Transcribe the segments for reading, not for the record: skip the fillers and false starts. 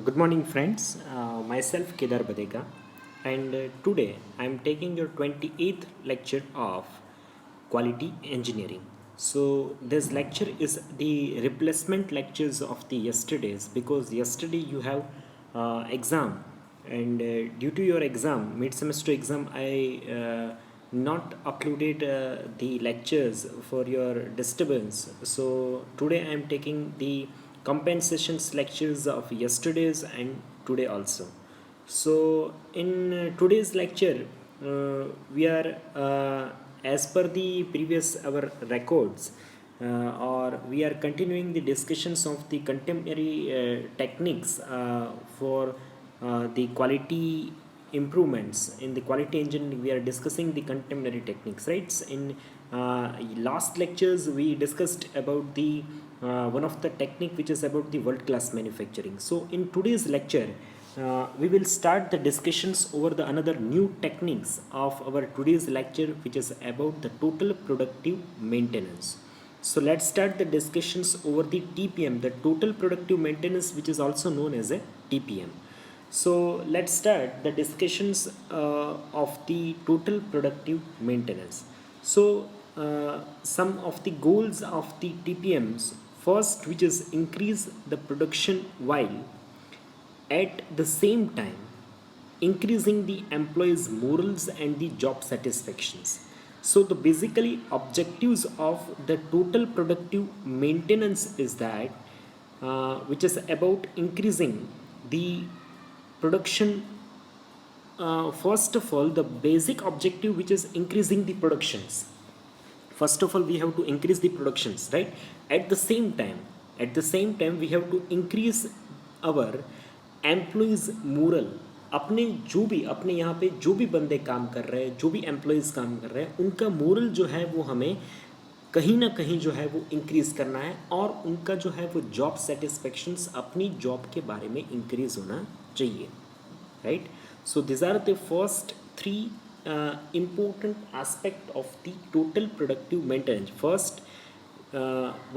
Good morning, friends. Myself Kedar Badega, and today I am taking your 28th lecture of quality engineering. So, this lecture is the replacement lectures of the yesterday's because yesterday you have exam, and due to your exam, mid semester exam, I not uploaded the lectures for your disturbance. So, today I am taking the compensations lectures of yesterday's and today also. So in today's lecture we are as per the previous our records or we are continuing the discussions of the contemporary techniques for the quality improvements in the quality engineering. We are discussing the contemporary techniques, right? In last lectures we discussed about the one of the technique which is about the world class manufacturing. So in today's lecture we will start the discussions over the another new techniques of our today's lecture, which is about the total productive maintenance. So let's start the discussions over the TPM, the total productive maintenance, which is also known as a TPM. So let's start the discussions of the total productive maintenance. So some of the goals of the TPMs, first, which is increase the production while at the same time increasing the employees morals and the job satisfactions. So the basically objectives of the total productive maintenance is that which is about increasing the production. First of all, the basic objective which is increasing the productions. First of all, we have to increase the productions, right? At the same time we have to increase our employees moral. अपने जो भी अपने यहाँ पे जो भी बंदे काम कर रहे हैं, जो भी एम्प्लॉयज़ काम कर रहे हैं, उनका मोरल जो है वो हमें कहीं ना कहीं जो है वो इंक्रीज़ करना है और उनका जो है वो जॉब सेटिस्फेक्शंस अपनी जॉब के बारे में इंक्रीज़ होना चाहिए, right? So this are the first three important aspect of the total productive maintenance. First,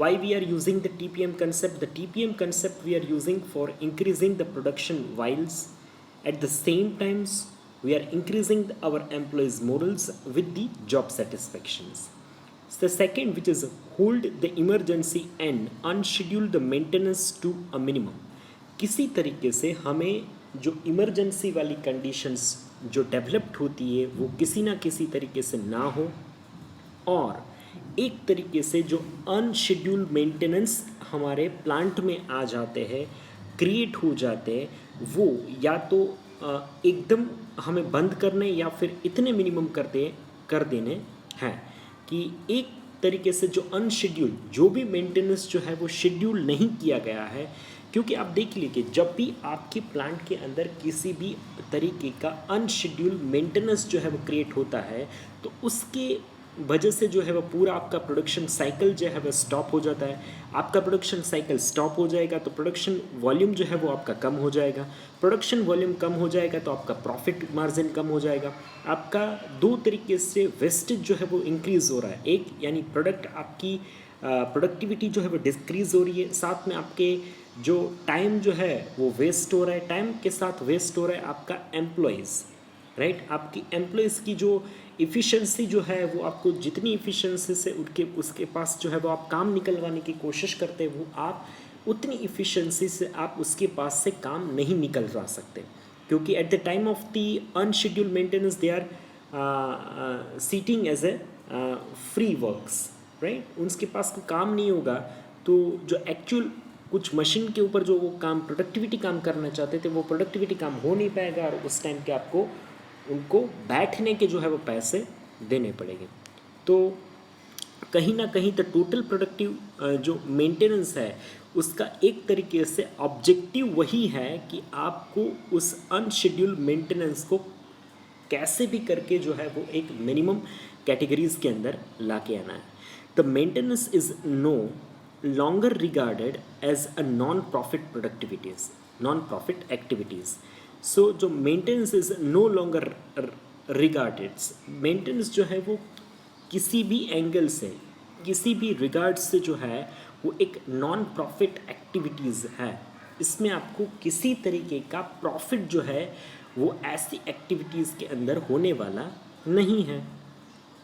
why we are using the TPM concept? The TPM concept we are using for increasing the production whiles at the same times we are increasing our employees morals with the job satisfactions. So the second, which is hold the emergency and unschedule the maintenance to a minimum. किसी तरीके से हमें जो emergency वाली conditions जो developed होती है वो किसी ना किसी तरीके से ना हो, और एक तरीके से जो अनशेड्यूल मेंटेनेंस हमारे प्लांट में आ जाते हैं, क्रिएट हो जाते हैं, वो या तो एकदम हमें बंद करने या फिर इतने मिनिमम कर देने हैं कि एक तरीके से जो अनशेड्यूल जो भी मेंटेनेंस जो है वो शेड्यूल नहीं किया गया है. क्योंकि आप देख लीजिए, जब भी आपके प्लांट के अंदर किसी भी तरीके का अनशेड्यूल मेंटेनेंस जो है वो क्रिएट होता है तो उसके वजह से जो है वो पूरा आपका प्रोडक्शन साइकिल जो है वो स्टॉप हो जाता है. आपका प्रोडक्शन साइकिल स्टॉप हो जाएगा तो प्रोडक्शन वॉल्यूम जो है वो आपका कम हो जाएगा. प्रोडक्शन वॉल्यूम कम हो जाएगा तो आपका प्रॉफिट मार्जिन कम हो जाएगा. आपका दो तरीके से वेस्टेज जो है वो इंक्रीज़ हो रहा है. एक यानी प्रोडक्ट आपकी प्रोडक्टिविटी जो है वो डिक्रीज़ हो रही है, साथ में आपके जो टाइम जो है वो वेस्ट हो रहा है. टाइम के साथ वेस्ट हो रहा है आपका एम्प्लॉयज़, राइट? आपकी एम्प्लॉयज़ की जो इफ़िशेंसी जो है वो आपको जितनी इफ़िशेंसी से उसके पास जो है वो आप काम निकलवाने की कोशिश करते हैं, वो आप उतनी इफ़िशेंसी से आप उसके पास से काम नहीं निकलवा सकते. क्योंकि at the time of the unschedule maintenance they are sitting as a free works, right? उनके पास कोई काम नहीं होगा तो जो एक्चुअल कुछ मशीन के ऊपर जो वो काम प्रोडक्टिविटी काम करना चाहते थे वो प्रोडक्टिविटी काम हो नहीं पाएगा और उस टाइम के आपको उनको बैठने के जो है वो पैसे देने पड़ेंगे. तो कहीं ना कहीं तो टोटल प्रोडक्टिव जो मेंटेनेंस है उसका एक तरीके से ऑब्जेक्टिव वही है कि आपको उस अनशेड्यूल मेंटेनेंस को कैसे भी करके जो है वो एक मिनिमम कैटेगरीज के अंदर ला के आना है. The maintenance is no longer regarded as a non-profit activities. So जो maintenance is no longer regarded, maintenance जो है वो किसी भी एंगल से किसी भी रिगार्ड से जो है वो एक नॉन प्रॉफिट एक्टिविटीज़ है. इसमें आपको किसी तरीके का प्रॉफिट जो है वो ऐसी एक्टिविटीज़ के अंदर होने वाला नहीं है।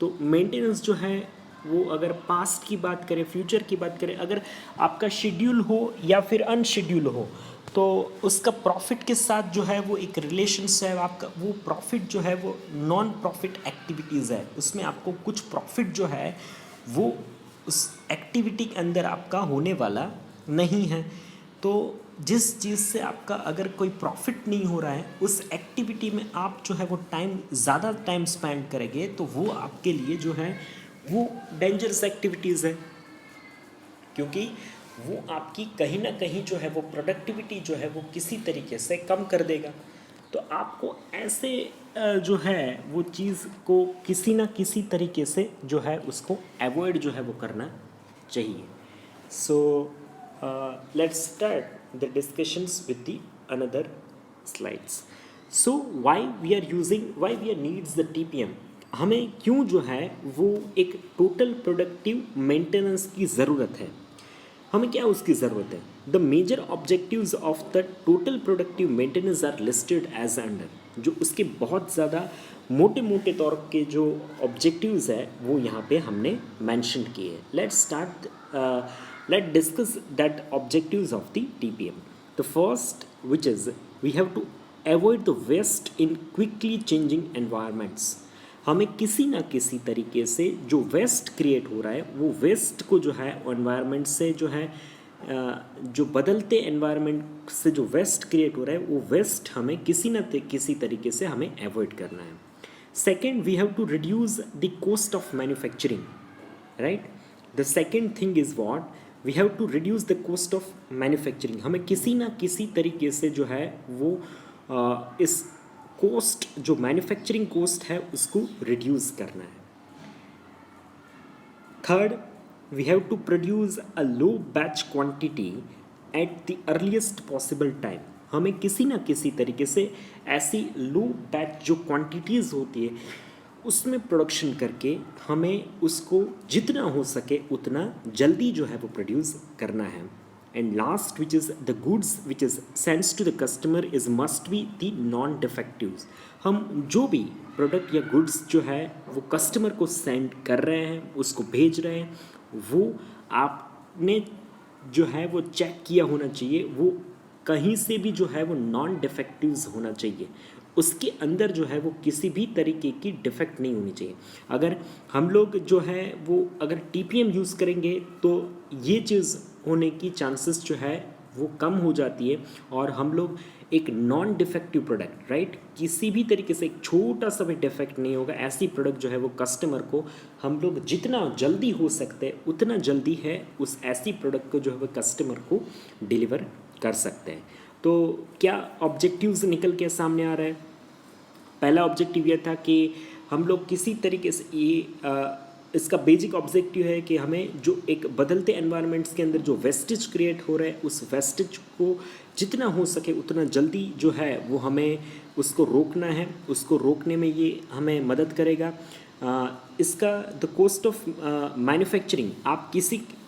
तो मेंटेनेंस जो है वो अगर पास्ट की बात करें, फ्यूचर की बात करें, अगर आपका शेड्यूल हो या फिर अनशेड्यूल हो, तो उसका प्रॉफिट के साथ जो है वो एक रिलेशंस है आपका। वो प्रॉफिट जो है वो नॉन प्रॉफिट एक्टिविटीज़ है, उसमें आपको कुछ प्रॉफिट जो है वो उस एक्टिविटी के अंदर आपका होने वाला नहीं है। तो जिस चीज़ से आपका अगर कोई प्रॉफिट नहीं हो रहा है, उस एक्टिविटी में आप जो है वो ज़्यादा टाइम स्पेंड करेंगे, तो वो आपके लिए जो है वो डेंजरस एक्टिविटीज़ है, क्योंकि वो आपकी कहीं ना कहीं जो है वो प्रोडक्टिविटी जो है वो किसी तरीके से कम कर देगा। तो आपको ऐसे जो है वो चीज़ को किसी ना किसी तरीके से जो है उसको अवॉइड जो है वो करना चाहिए। So let's start the discussions with the another slides. So why we are needs the TPM. हमें क्यों जो है वो एक टोटल प्रोडक्टिव मेंटेनेंस की ज़रूरत है, हमें क्या उसकी ज़रूरत है। The major objectives of the total productive maintenance are listed as under. जो उसके बहुत ज़्यादा मोटे मोटे तौर के जो ऑब्जेक्टिव्स है वो यहाँ पे हमने मैंशन किए। Let discuss that objectives of the TPM. The first which is we have to avoid the waste in quickly changing environments. हमें किसी ना किसी तरीके से जो वेस्ट क्रिएट हो रहा है वो वेस्ट को जो है एनवायरनमेंट से जो है जो बदलते एनवायरनमेंट से जो वेस्ट क्रिएट हो रहा है वो वेस्ट हमें किसी न किसी तरीके से हमें अवॉइड करना है। Second, we have to reduce the cost of manufacturing, right. The second thing is what, we have to reduce the cost of manufacturing. हमें किसी ना किसी तरीके से जो है वो इस कॉस्ट जो मैन्युफैक्चरिंग कॉस्ट है उसको रिड्यूस करना है। Third, we have to produce a low batch quantity at the earliest possible time. हमें किसी ना किसी तरीके से ऐसी लो बैच जो क्वांटिटीज़ होती है उसमें प्रोडक्शन करके हमें उसको जितना हो सके उतना जल्दी जो है वो प्रोड्यूस करना है। And last, which is the goods which is sends to the customer is must be the non defectives। हम जो भी प्रोडक्ट या गुड्स जो है वो कस्टमर को सेंड कर रहे हैं, उसको भेज रहे हैं, वो आपने जो है वो चेक किया होना चाहिए, वो कहीं से भी जो है वो नॉन डिफेक्टिव्स होना चाहिए, उसके अंदर जो है वो किसी भी तरीके की डिफेक्ट नहीं होनी चाहिए। अगर हम लोग जो है वो अगर टीपीएम यूज़ करेंगे तो ये चीज़ होने की चांसेस जो है वो कम हो जाती है, और हम लोग एक नॉन डिफेक्टिव प्रोडक्ट, राइट, किसी भी तरीके से एक छोटा सा भी डिफेक्ट नहीं होगा, ऐसी प्रोडक्ट जो है वो कस्टमर को हम लोग जितना जल्दी हो सकते हैं उतना जल्दी है उस ऐसी प्रोडक्ट को जो है वो कस्टमर को डिलीवर कर सकते हैं। तो क्या ऑब्जेक्टिव्स निकल के सामने आ रहा है। पहला ऑब्जेक्टिव यह था कि हम लोग किसी तरीके से ये इसका बेसिक ऑब्जेक्टिव है कि हमें जो एक बदलते एनवायरनमेंट्स के अंदर जो वेस्टेज क्रिएट हो रहा है उस वेस्टेज को जितना हो सके उतना जल्दी जो है वो हमें उसको रोकना है। उसको रोकने में ये हमें मदद करेगा। इसका द कॉस्ट ऑफ मैन्युफैक्चरिंग,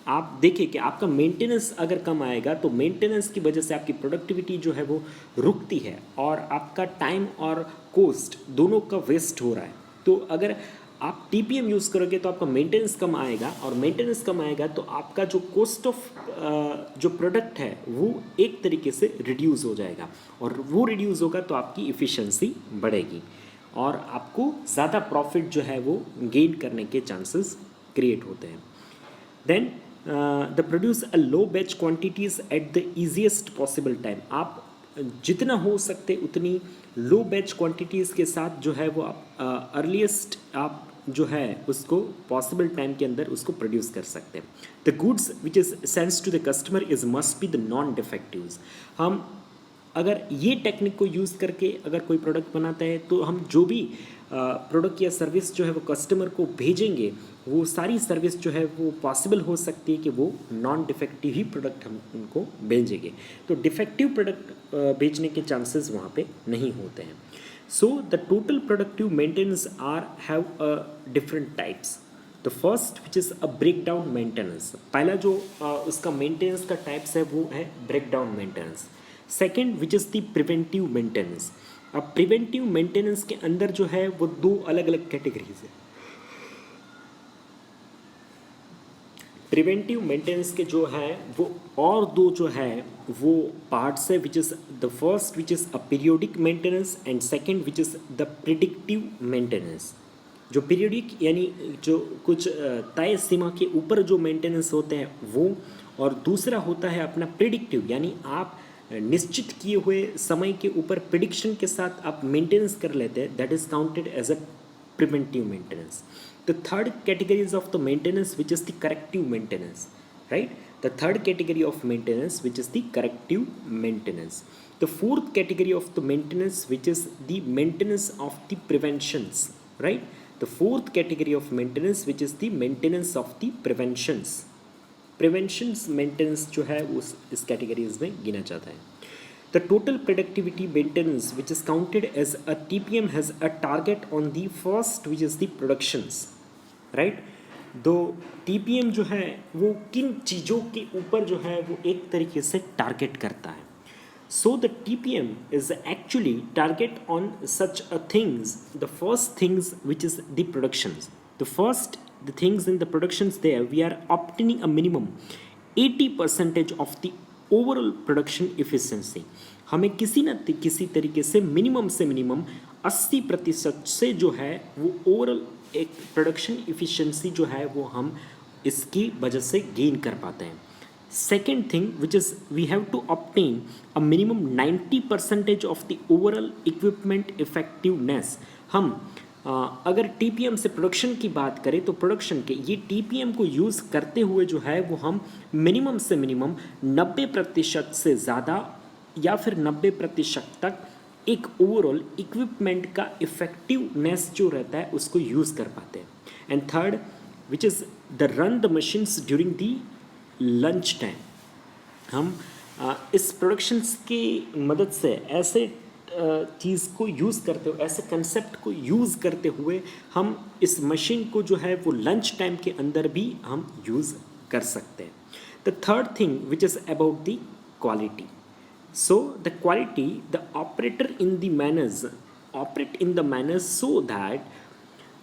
आप देखिए कि आपका मेंटेनेंस अगर कम आएगा तो मेंटेनेंस की वजह से आपकी प्रोडक्टिविटी जो है वो रुकती है और आपका टाइम और कॉस्ट दोनों का वेस्ट हो रहा है। तो अगर आप टीपीएम यूज़ करोगे तो आपका मेंटेनेंस कम आएगा, और मेंटेनेंस कम आएगा तो आपका जो कॉस्ट ऑफ जो प्रोडक्ट है वो एक तरीके से रिड्यूस हो जाएगा, और वो रिड्यूस होगा तो आपकी इफ़िशेंसी बढ़ेगी और आपको ज़्यादा प्रॉफिट जो है वो गेन करने के चांसेस क्रिएट होते हैं। Then the produce a low batch quantities at the easiest possible time. आप जितना हो सकते उतनी लो बैच क्वांटिटीज़ के साथ जो है वो आप अर्लीस्ट आप जो है उसको पॉसिबल टाइम के अंदर उसको प्रोड्यूस कर सकते हैं। The goods which is sense to the customer is must be the non defectives. हम अगर ये टेक्निक को यूज़ करके अगर कोई प्रोडक्ट बनाता है तो हम जो भी प्रोडक्ट या सर्विस जो है वो कस्टमर को भेजेंगे वो सारी सर्विस जो है वो पॉसिबल हो सकती है कि वो नॉन डिफेक्टिव ही प्रोडक्ट हम उनको भेजेंगे। तो डिफेक्टिव प्रोडक्ट भेजने के चांसेस वहाँ पे नहीं होते हैं। So the total productive maintenance are have a different types. The first which is a break down maintenance. पहला जो उसका मेंटेनेंस का टाइप्स है वो है break down maintenance. Second which is the preventive maintenance. अब प्रिवेंटिव मेंटेनेंस के अंदर जो है वो दो अलग अलग कैटेगरीज है। प्रिवेंटिव मेंटेनेंस के जो है वो और दो जो है वो पार्ट्स है, which is the first which is a periodic maintenance and second which is the predictive maintenance. जो पीरियोडिक यानी जो कुछ तय सीमा के ऊपर जो मेंटेनेंस होते हैं वो, और दूसरा होता है अपना प्रिडिक्टिव, यानी आप निश्चित किए हुए समय के ऊपर प्रिडिक्शन के साथ आप मेंटेनेंस कर लेते हैं, that is counted as a preventive maintenance. The third category is of the maintenance which is the corrective maintenance, right? The third category of maintenance which is the corrective maintenance. The fourth category of the maintenance which is the maintenance of the preventions, right? The fourth category of maintenance which is the maintenance of the preventions. Preventions maintenance जो है उस इस categories में गिना जाता है. The total productivity maintenance which is counted as a TPM has a target on the first which is the productions, right? दो TPM जो है वो किन चीज़ों के ऊपर जो है वो एक तरीके से टारगेट करता है. So the TPM is actually target on such a things, the first things which is the productions. The things in the productions there we are obtaining a minimum 80% of the overall production efficiency. हमें किसी न किसी तरीके से minimum 80% से जो है वो ओवरऑल एक प्रोडक्शन इफिशिएंसी जो है वो हम इसकी वजह से गेन कर पाते हैं. Second thing which is we have to obtain a minimum 90% of the overall equipment effectiveness. हम अगर टीपीएम से प्रोडक्शन की बात करें तो प्रोडक्शन के ये टीपीएम को यूज़ करते हुए जो है वो हम मिनिमम से मिनिमम 90% से ज़्यादा या फिर 90% तक एक ओवरऑल इक्विपमेंट का इफेक्टिवनेस जो रहता है उसको यूज़ कर पाते हैं. And third which is the run the machines during the lunch time. हम इस प्रोडक्शंस की मदद से ऐसे चीज़ को यूज़ करते हुए, ऐसे कंसेप्ट को यूज़ करते हुए हम इस मशीन को जो है वो लंच टाइम के अंदर भी हम यूज़ कर सकते हैं. The third thing which is about the quality. So the quality the operator in the manners operate in the manners so that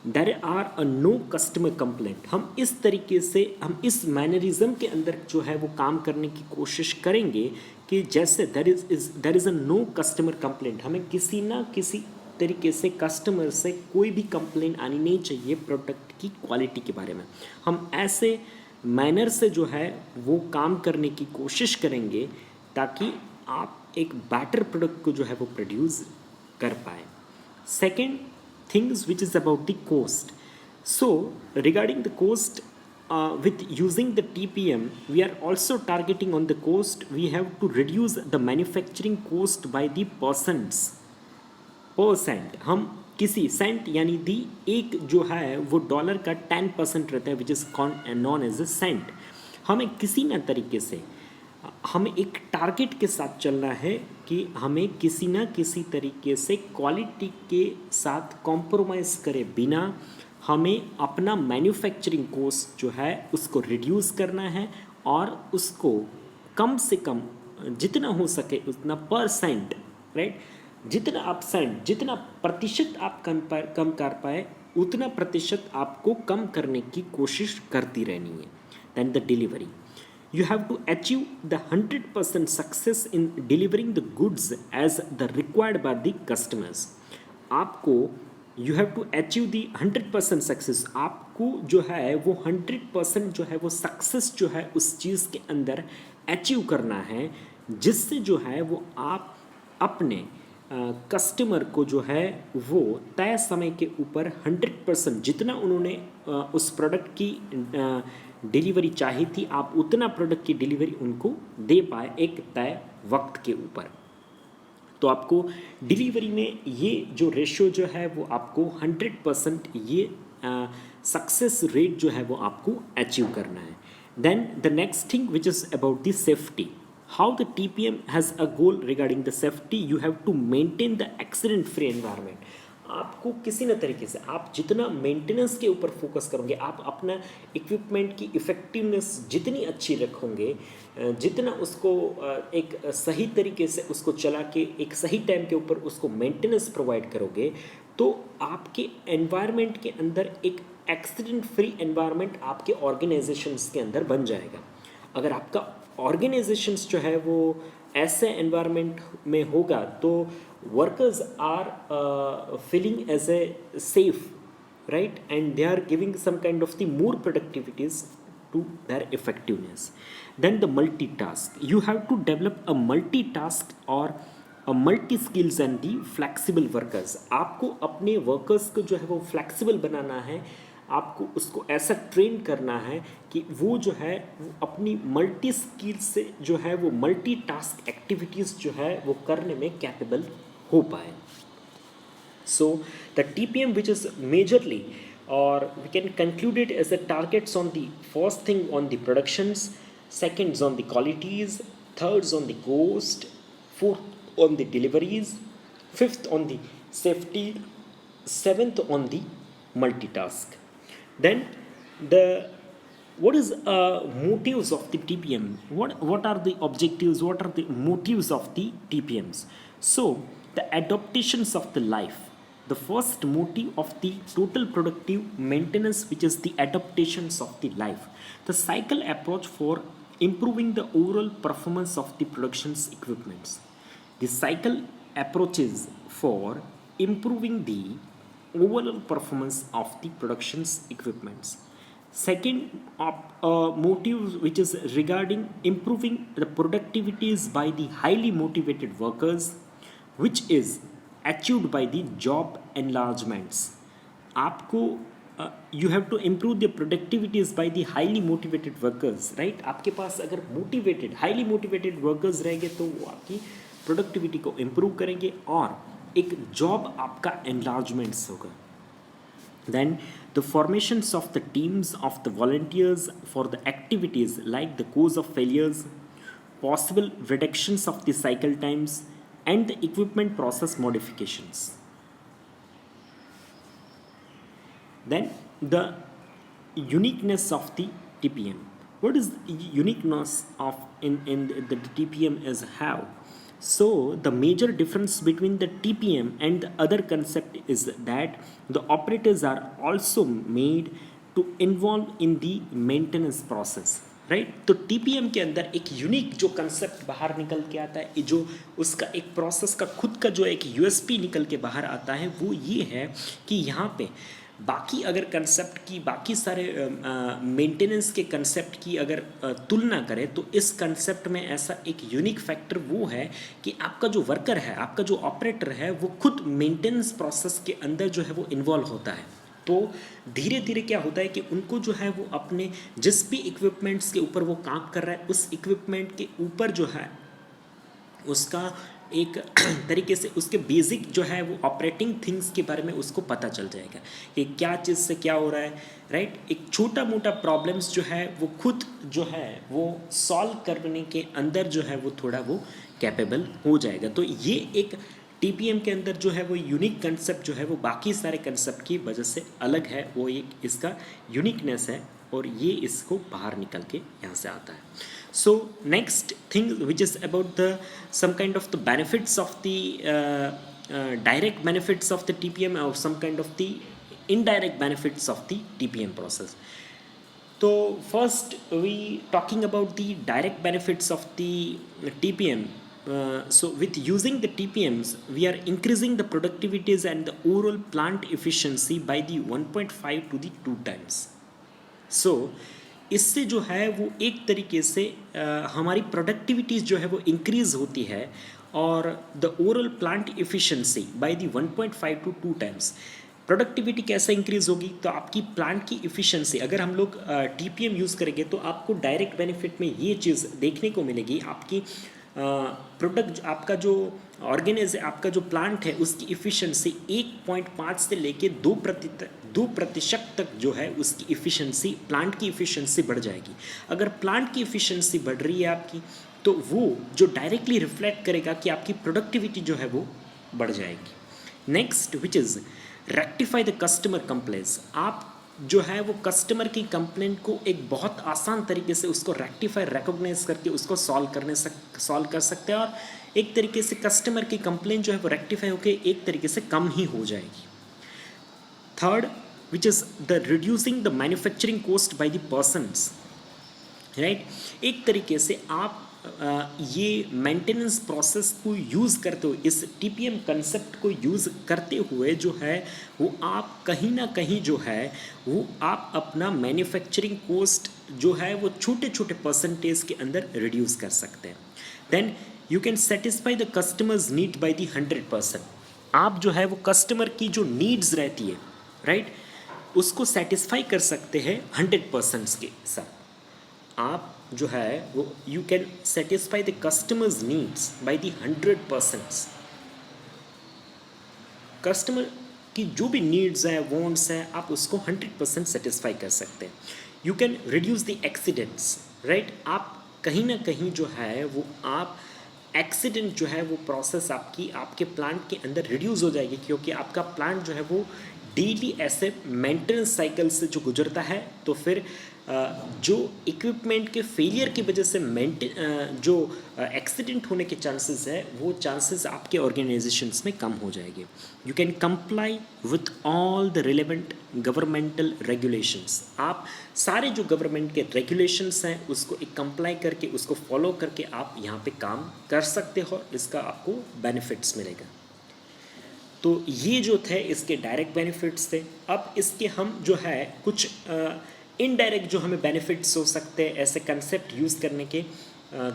there are a no customer complaint. हम इस तरीके से हम इस मैनरिज्म के अंदर जो है वो काम करने की कोशिश करेंगे कि जैसे there is a no customer complaint. हमें किसी ना किसी तरीके से कस्टमर से कोई भी कंप्लेंट आनी नहीं चाहिए प्रोडक्ट की क्वालिटी के बारे में. हम ऐसे मैनर से जो है वो काम करने की कोशिश करेंगे ताकि आप एक बेटर प्रोडक्ट को जो है वो प्रोड्यूस कर पाए. Second things which is about the cost. So regarding the cost, with using the TPM we are also targeting on the cost. We have to reduce the manufacturing cost by the percent. हम किसी Saint यानी दी एक जो है वो dollar का 10% रहता है which is non as a cent. हमें किसी न तरीके से हमें एक टारगेट के साथ चलना है कि हमें किसी ना किसी तरीके से क्वालिटी के साथ कॉम्प्रोमाइज़ करे बिना हमें अपना मैन्युफैक्चरिंग कॉस्ट जो है उसको रिड्यूस करना है और उसको कम से कम जितना हो सके उतना परसेंट, राइट, जितना आप सेंट जितना प्रतिशत आप कम कर पाए उतना प्रतिशत आपको कम करने की कोशिश करती रहनी है. Then the delivery. You have to achieve the 100% success in delivering the goods as the required by the customers. आपको you have to achieve the 100% success. आपको जो है वो 100% जो है वो सक्सेस जो है उस चीज़ के अंदर अचीव करना है जिससे जो है वो आप अपने कस्टमर को जो है वो तय समय के ऊपर 100% जितना उन्होंने उस प्रोडक्ट की डिलीवरी चाहिए थी आप उतना प्रोडक्ट की डिलीवरी उनको दे पाए एक तय वक्त के ऊपर. तो आपको डिलीवरी में ये जो रेशियो जो है वो आपको 100% ये सक्सेस रेट जो है वो आपको अचीव करना है. Then the next thing which is about the safety. How the TPM has a goal regarding the safety. You have to maintain the accident free environment. आपको किसी न तरीके से आप जितना मेंटेनेंस के ऊपर फोकस करोगे, आप अपना इक्विपमेंट की इफ़ेक्टिवनेस जितनी अच्छी रखोगे, जितना उसको एक सही तरीके से उसको चला के एक सही टाइम के ऊपर उसको मेंटेनेंस प्रोवाइड करोगे, तो आपके एनवायरनमेंट के अंदर एक एक्सीडेंट फ्री एनवायरनमेंट आपके ऑर्गेनाइजेशंस के अंदर बन जाएगा। अगर आपका ऑर्गेनाइजेशंस जो है वो ऐसे एनवायरनमेंट में होगा तो workers are feeling as a safe, right, and they are giving some kind of the more productivities to their effectiveness. Then the multitask, you have to develop a multitask or a multi skills and the flexible workers. आपको अपने workers को जो है वो flexible बनाना है, आपको उसको ऐसा ट्रेन करना है कि वो जो है वो अपनी मल्टी स्किल्स से जो है वो मल्टी टास्क एक्टिविटीज़ जो है वो करने में कैपेबल हो पाए. So the TPM, which is majorly, or we can conclude it as the targets on the first thing on the productions, seconds on the qualities, thirds on the cost, fourth on the deliveries, fifth on the safety, seventh on the multitask. Then the what is motives of the TPM? What are the objectives? What are the motives of the TPMs? So the adaptations of the life. The first motive of the total productive maintenance, which is the adaptations of the life. The cycle approach for improving the overall performance of the production's equipments. The cycle approaches for improving the overall performance of the production's equipments. Second motive, which is regarding improving the productivities by the highly motivated workers, which is achieved by the job enlargements. आपको you have to improve the productivities by the highly motivated workers, right? आपके पास अगर motivated highly motivated workers रहेंगे तो वो आपकी productivity को improve करेंगे और एक job आपका enlargements होगा. Then the formations of the teams of the volunteers for the activities like the cause of failures, possible reductions of the cycle times, and the equipment process modifications. Then the uniqueness of the TPM. What is the uniqueness of in the TPM is how? So the major difference between the TPM and the other concept is that the operators are also made to involve in the maintenance process. Right, तो TPM के अंदर एक unique जो concept बाहर निकल के आता है, जो उसका एक प्रोसेस का खुद का जो एक यूएसपी निकल के बाहर आता है, वो ये है कि यहाँ पे बाकी अगर कंसेप्ट की बाकी सारे मेंटेनेंस के कंसेप्ट की अगर तुलना करें तो इस कंसेप्ट में ऐसा एक यूनिक फैक्टर वो है कि आपका जो वर्कर है, आपका जो ऑपरेटर है, वो खुद मेंटेनेंस प्रोसेस के अंदर जो है वो इन्वॉल्व होता है. तो धीरे धीरे क्या होता है कि उनको जो है वो अपने जिस भी इक्विपमेंट्स के ऊपर वो काम कर रहा है उस इक्विपमेंट के ऊपर जो है उसका एक तरीके से उसके बेसिक जो है वो ऑपरेटिंग थिंग्स के बारे में उसको पता चल जाएगा कि क्या चीज़ से क्या हो रहा है, राइट. एक छोटा मोटा प्रॉब्लम्स जो है वो खुद जो है वो सॉल्व करने के अंदर जो है वो थोड़ा वो कैपेबल हो जाएगा. तो ये एक टीपीएम के अंदर जो है वो यूनिक कंसेप्ट जो है वो बाकी सारे कंसेप्ट की वजह से अलग है, वो एक इसका यूनिकनेस है और ये इसको बाहर निकल के यहाँ से आता है. So next thing which is about the some kind of the benefits of the direct benefits of the TPM और some kind of the indirect benefits of the TPM process. तो first we talking about the direct benefits of the TPM. So with using the TPMs, we are increasing the productivities and the overall plant efficiency by the 1.5 to the 2 times. So इससे जो है वो एक तरीके से हमारी प्रोडक्टिविटीज़ जो है वो इंक्रीज़ होती है और the overall plant efficiency by the 1.5 to 2 times. Productivity कैसे इंक्रीज़ होगी? तो आपकी प्लांट की इफ़िशियंसी, अगर हम लोग TPM यूज़ करेंगे तो आपको डायरेक्ट बेनिफिट में ये चीज़ देखने को मिलेगी. आपकी प्रोडक्ट आपका जो आपका जो प्लांट है उसकी इफ़िशियंसी 1.5 से लेके 2% तक जो है उसकी इफ़िशियंसी, प्लांट की इफ़िशियंसी बढ़ जाएगी. अगर प्लांट की इफ़िशियंसी बढ़ रही है आपकी तो वो जो डायरेक्टली रिफ्लेक्ट करेगा कि आपकी प्रोडक्टिविटी जो है वो बढ़ जाएगी. Next which is rectify the customer complaints. आप जो है वो कस्टमर की कंप्लेंट को एक बहुत आसान तरीके से उसको रेक्टिफाई रिकॉग्नाइज करके उसको सॉल्व कर सकते हैं, और एक तरीके से कस्टमर की कंप्लेंट जो है वो रेक्टिफाई होकर एक तरीके से कम ही हो जाएगी। Third which is the reducing the manufacturing cost by the persons, right. एक तरीके से आप ये मेंटेनेंस प्रोसेस को यूज़ करते हुए, इस टीपीएम कंसेप्ट को यूज़ करते हुए जो है वो आप कहीं ना कहीं जो है वो आप अपना मैन्युफैक्चरिंग कॉस्ट जो है वो छोटे छोटे परसेंटेज के अंदर रिड्यूस कर सकते हैं। Then you can satisfy the customers need by the 100%। आप जो है वो कस्टमर की जो नीड्स रहती है, राइट, उसको सेटिस्फाई कर सकते हैं 100% के साथ। आप जो है वो you can satisfy the customers needs bye the 100%। Customer की जो भी नीड्स है, वांट्स है, आप उसको 100% सेटिस्फाई कर सकते हैं। You can reduce the accidents, right. आप कहीं ना कहीं जो है वो आप एक्सीडेंट जो है वो प्रोसेस आपकी आपके प्लांट के अंदर रिड्यूस हो जाएगी, क्योंकि आपका प्लांट जो है वो डेली ऐसे मेंटेनेंस साइकिल से जो गुजरता है, तो फिर जो इक्विपमेंट के फेलियर की वजह से जो एक्सीडेंट होने के चांसेस है वो चांसेस आपके ऑर्गेनाइजेशंस में कम हो जाएंगे। You can comply with all the relevant governmental regulations. आप सारे जो गवर्नमेंट के रेगुलेशंस हैं उसको एक कंप्लाई करके उसको फॉलो करके आप यहाँ पे काम कर सकते हो, इसका आपको बेनिफिट्स मिलेगा। तो ये जो थे इसके डायरेक्ट बेनिफिट्स थे। अब इसके हम जो है कुछ इनडायरेक्ट जो हमें बेनिफिट्स हो सकते हैं ऐसे कंसेप्ट यूज़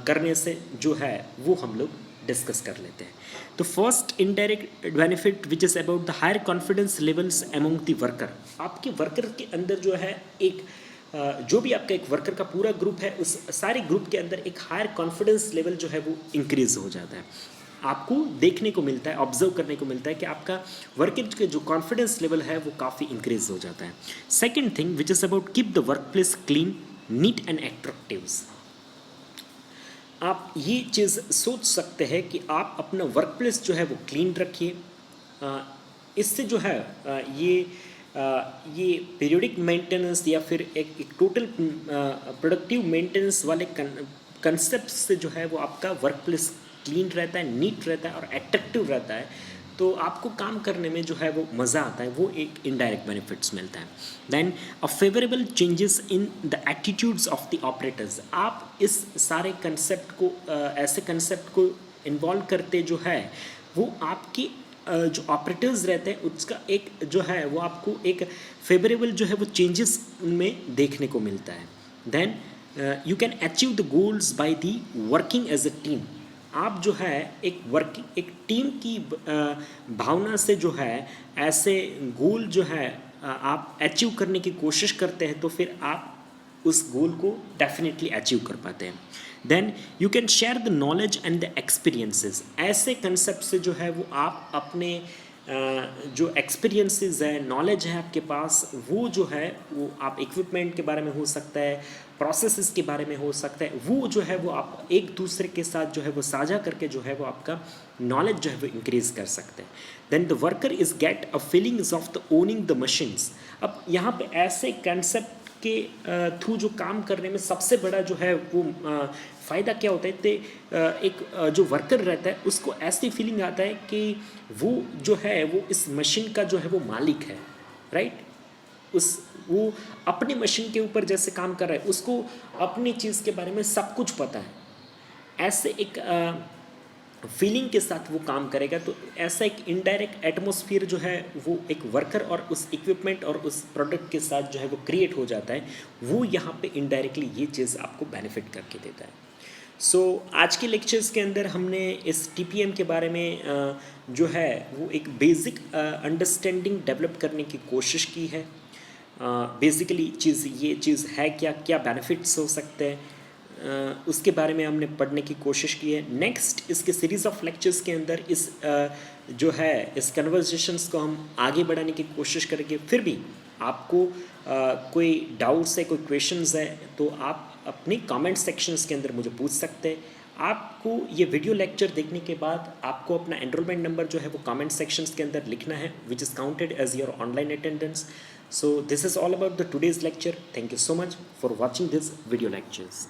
करने से जो है वो हम लोग डिस्कस कर लेते हैं। तो first indirect benefit which is about the higher confidence levels among the worker. आपके वर्कर के अंदर जो है एक जो भी आपका एक वर्कर का पूरा ग्रुप है उस सारे ग्रुप के अंदर एक हायर कॉन्फिडेंस लेवल जो है वो इंक्रीज हो जाता है। आपको देखने को मिलता है, ऑब्जर्व करने को मिलता है कि आपका वर्कर के जो कॉन्फिडेंस लेवल है वो काफ़ी इंक्रीज हो जाता है। Second thing which is about keep the work place clean, neat and attractive. आप ये चीज़ सोच सकते हैं कि आप अपना वर्क प्लेस जो है वो क्लीन रखिए। इससे जो है ये पीरियोडिक मेंटेनेंस या फिर एक टोटल प्रोडक्टिव मेंटेनेंस वाले कंसेप्ट से जो है वो आपका वर्क प्लेस क्लीन रहता है, नीट रहता है और एट्रैक्टिव रहता है, तो आपको काम करने में जो है वो मज़ा आता है, वो एक इनडायरेक्ट बेनिफिट्स मिलता है। Then a favourable changes in the attitudes of the operators. आप इस सारे कंसेप्ट को ऐसे कंसेप्ट को इन्वॉल्व करते जो है वो आपकी जो ऑपरेटर्स रहते हैं उसका एक जो है वो आपको एक फेवरेबल जो है वो चेंजेस उनमें देखने को मिलता है। Then you can achieve the goals by the working as a team. आप जो है एक टीम की भावना से जो है ऐसे गोल जो है आप अचीव करने की कोशिश करते हैं, तो फिर आप उस गोल को डेफिनेटली अचीव कर पाते हैं। Then you can share the knowledge and the experiences. ऐसे कंसेप्ट से जो है वो आप अपने जो एक्सपीरियंसेस है, नॉलेज है आपके पास, वो जो है वो आप इक्विपमेंट के बारे में हो सकता है, प्रोसेसेस के बारे में हो सकता है, वो जो है वो आप एक दूसरे के साथ जो है वो साझा करके जो है वो आपका नॉलेज जो है वो इंक्रीज कर सकते हैं। Then the worker is get a feelings of the owning the machines. अब यहाँ पे ऐसे कंसेप्ट के थ्रू जो काम करने में सबसे बड़ा जो है वो फ़ायदा क्या होता है, तो एक जो वर्कर रहता है उसको ऐसी फीलिंग आता है कि वो जो है वो इस मशीन का जो है वो मालिक है, राइट। वो अपनी मशीन के ऊपर जैसे काम कर रहा है, उसको अपनी चीज़ के बारे में सब कुछ पता है। ऐसे एक फीलिंग के साथ वो काम करेगा, तो ऐसा एक इनडायरेक्ट एटमॉस्फेयर जो है वो एक वर्कर और उस इक्विपमेंट और उस प्रोडक्ट के साथ जो है वो क्रिएट हो जाता है। वो यहाँ पे इनडायरेक्टली ये चीज़ आपको बेनिफिट करके देता है। सो आज के लेक्चर्स के अंदर हमने इस टीपीएम के बारे में जो है वो एक बेसिक अंडरस्टैंडिंग डेवलप करने की कोशिश की है। बेसिकली ये चीज़ है क्या, क्या बेनिफिट्स हो सकते हैं, उसके बारे में हमने पढ़ने की कोशिश की है। नेक्स्ट इसके सीरीज़ ऑफ लेक्चर्स के अंदर इस जो है इस कन्वर्सेशंस को हम आगे बढ़ाने की कोशिश करेंगे। फिर भी आपको कोई डाउट्स है, कोई क्वेश्चंस है, तो आप अपने कमेंट सेक्शंस के अंदर मुझे पूछ सकते हैं। आपको ये वीडियो लेक्चर देखने के बाद आपको अपना एनरोलमेंट नंबर जो है वो कमेंट सेक्शंस के अंदर लिखना है, which is counted as your online attendance. So this is all about the today's lecture. Thank you so much for watching this video lectures.